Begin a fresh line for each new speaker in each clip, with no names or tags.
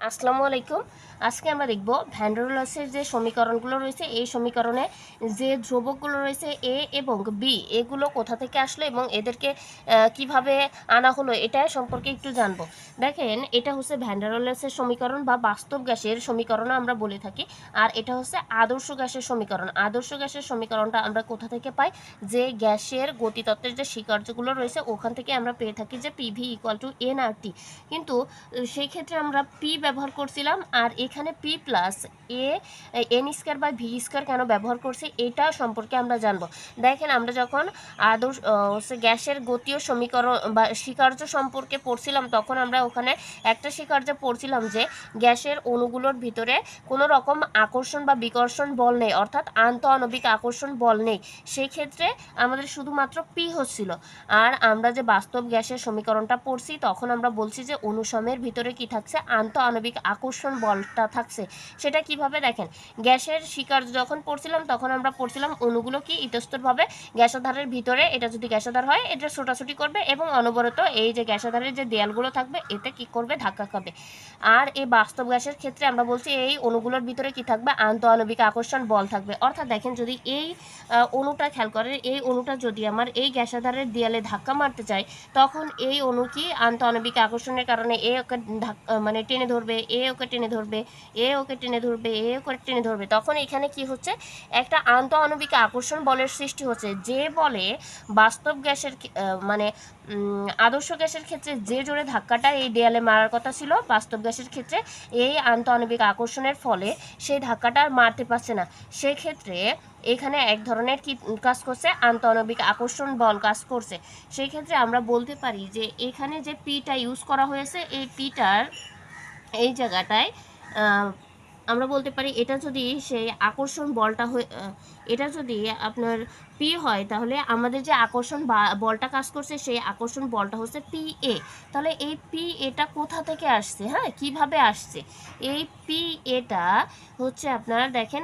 আসসালামু আলাইকুম। আজকে আমরা দেখব ভ্যান ডার ওয়ালসের যে সমীকরণগুলো রয়েছে এই সমীকরণে যে ধ্রুবকগুলো রয়েছে এ এবং বি এগুলো কোথা থেকে আসলো এবং এদেরকে কিভাবে আনা হলো এটা সম্পর্কে একটু জানবো। দেখেন, এটা হচ্ছে ভ্যান ডার ওয়ালসের সমীকরণ বা বাস্তব গ্যাসের সমীকরণও আমরা বলে থাকি। আর এটা হচ্ছে আদর্শ গ্যাসের সমীকরণ। আদর্শ গ্যাসের সমীকরণটা আমরা কোথা থেকে পাই? যে গ্যাসের গতিতত্ত্বের যে স্বীকার্যগুলো রয়েছে ওখান থেকে আমরা পেয়ে থাকি যে পিভি ইকুয়াল টু এন আর টি। কিন্তু সেই ক্ষেত্রে আমরা পি ব্যবহার করছিলাম, আর এখানে পি প্লাস এন স্কোয়ার বা ভি স্কোয়ার কেন ব্যবহার করছি এটা সম্পর্কে আমরা জানবো। দেখেন, আমরা যখন আদর্শ গ্যাসের গতীয় সমীকরণ বা স্বীকার্য সম্পর্কে পড়ছিলাম তখন আমরা ওখানে একটা স্বীকার্য পড়ছিলাম যে গ্যাসের অণুগুলোর ভিতরে কোনো রকম আকর্ষণ বা বিকর্ষণ বল নেই, অর্থাৎ আন্তঃআণবিক আকর্ষণ বল নেই। সেই ক্ষেত্রে আমাদের শুধুমাত্র পি হচ্ছিল। আর আমরা যে বাস্তব গ্যাসের সমীকরণটা পড়ছি তখন আমরা বলছি যে অনুসমের ভিতরে কি থাকছে? আন্তঃআণবিক আকর্ষণ বলটা থাকছে। সেটা কিভাবে? দেখেন, গ্যাসের স্বীকার্য যখন পড়ছিলাম তখন আমরা পড়ছিলাম অণুগুলো কি ইতস্তরভাবে গ্যাসাধারের ভিতরে, এটা যদি গ্যাসাধার হয় এটা ছোটাছুটি করবে এবং অনবরত এই যে গ্যাসাধারের যে দেয়ালগুলো থাকবে এতে কি করবে? ধাক্কা খাবে। আর এই বাস্তব গ্যাসের ক্ষেত্রে আমরা বলছি এই অণুগুলোর ভিতরে কি থাকবে? আন্তঃআণবিক আকর্ষণ বল থাকবে। অর্থাৎ দেখেন, যদি এই অণুটা খেয়াল করেন, এই অণুটা যদি আমার এই গ্যাসাধারের দেয়ালে ধাক্কা মারতে চায় তখন এই অণু কি আন্তঃআণবিক আকর্ষণের কারণে এ ওকে মানে টেনে ধরবে, এ ওকে টেনে ধরবে, এ ওকে টেনে ধরবে, এ ওকে টেনে ধরবে। তখন এখানে কি হচ্ছে? একটা আন্তঃআণবিক আকর্ষণ বলের সৃষ্টি হচ্ছে, যে বলে বাস্তব গ্যাসের মানে আদর্শ গ্যাসের ক্ষেত্রে যে জোরে ধাক্কাটা এই দেয়ালে মারার কথা ছিল, বাস্তব গ্যাসের ক্ষেত্রে এই আন্তঃআণবিক আকর্ষণের ফলে সেই ধাক্কাটা আর মারতে পারছে না। সেক্ষেত্রে এখানে এক ধরনের কি কাজ করছে? আন্তঃআণবিক আকর্ষণ বল কাজ করছে। সেই ক্ষেত্রে আমরা বলতে পারি যে এখানে যে পিটা ইউজ করা হয়েছে এই পিটার এই জায়গাটায় আমরা বলতে পারি এটা যদি সেই আকর্ষণ বলটা এটা যদি আপনার পি হয় তাহলে আমাদের যে আকর্ষণ বলটা কাজ করছে সেই আকর্ষণ বলটা হচ্ছে পি এ। তাহলে এই পি এটা কোথা থেকে আসছে? হ্যাঁ, কিভাবে আসছে? এই পি এটা হচ্ছে আপনার দেখেন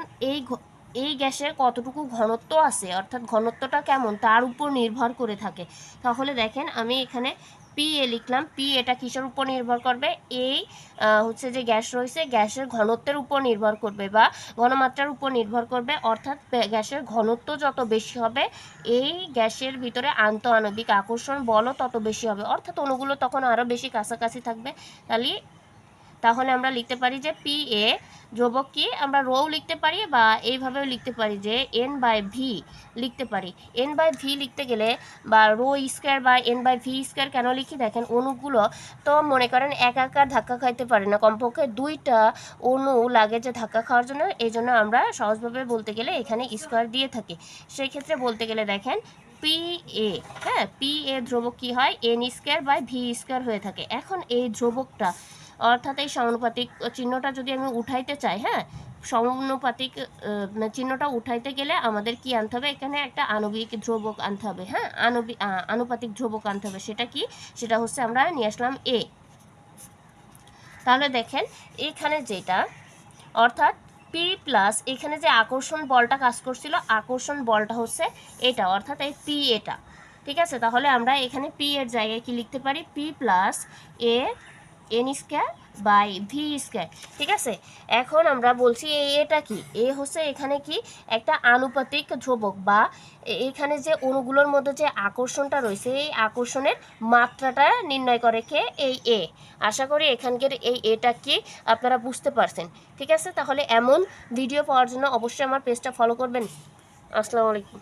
এই গ্যাসের কতটুকু ঘনত্ব আছে, অর্থাৎ ঘনত্বটা কেমন তার উপর নির্ভর করে থাকে। তাহলে দেখেন, আমি এখানে পি এ লিখলাম। পি এটা কিসের উপর নির্ভর করবে? এই হচ্ছে যে গ্যাস রয়েছে গ্যাসের ঘনত্বের উপর নির্ভর করবে বা ঘনমাত্রার উপর নির্ভর করবে। অর্থাৎ গ্যাসের ঘনত্ব যত বেশি হবে এই গ্যাসের ভিতরে আন্তঃআণবিক আকর্ষণ বলও তত বেশি হবে, অর্থাৎ অণুগুলো তখন আরও বেশি কাছাকাছি থাকবে। তাহলে আমরা লিখতে পারি যে পি এ ধ্রুবক কি আমরা রোও লিখতে পারি বা এইভাবেও লিখতে পারি যে এন বাই ভি লিখতে পারি। এন বাই ভি লিখতে গেলে বা রো স্কোয়ার বা এন বাই ভি স্কোয়ার কেন লিখি? দেখেন, অণুগুলো তো মনে করেন একা ধাক্কা খাইতে পারে না, কমপক্ষে দুইটা অণু লাগে যে ধাক্কা খাওয়ার জন্য। এই জন্য আমরা সহজভাবে বলতে গেলে এখানে স্কোয়ার দিয়ে থাকি। সেই ক্ষেত্রে বলতে গেলে দেখেন পি এ, হ্যাঁ, পি এ ধ্রুবক কী হয়? N square by V square হয়ে থাকে। এখন এই ধ্রুবকটা অর্থাৎ এই সমানুপাতিক চিহ্নটা যদি আমি উঠাইতে চাই, হ্যাঁ, সমানুপাতিক চিহ্নটা উঠাইতে গেলে আমাদের কি আনতে হবে? এখানে একটা আণবিক ধ্রুবক আনতে হবে, হ্যাঁ, আনুপাতিক ধ্রুবক আনতে হবে। সেটা কি? সেটা হচ্ছে আমরা নিয়ে আসলাম এ। তাহলে দেখেন এখানে যেটা, অর্থাৎ পি প্লাস এখানে যে আকর্ষণ বলটা কাজ করছিল আকর্ষণ বলটা হচ্ছে এটা, অর্থাৎ এই পি এটা। ঠিক আছে, তাহলে আমরা এখানে পি এর জায়গায় কি লিখতে পারি? P plus A N square by V square. ঠিক আছে, এখন আমরা বলছি এটা কি? এ হচ্ছে এখানে কি একটা আনুপাতিক ধ্রুবক বা এখানে যে অণুগুলোর মধ্যে যে আকর্ষণটা রয়েছে এই আকর্ষণের মাত্রাটা নির্ণয় করে কে? এই এ। আশা করি এখানকার এই এটা কি আপনারা বুঝতে পারছেন। ঠিক আছে, তাহলে এমন ভিডিও পাওয়ার জন্য অবশ্যই আমার পেজটা ফলো করবেন। আসসালামু আলাইকুম।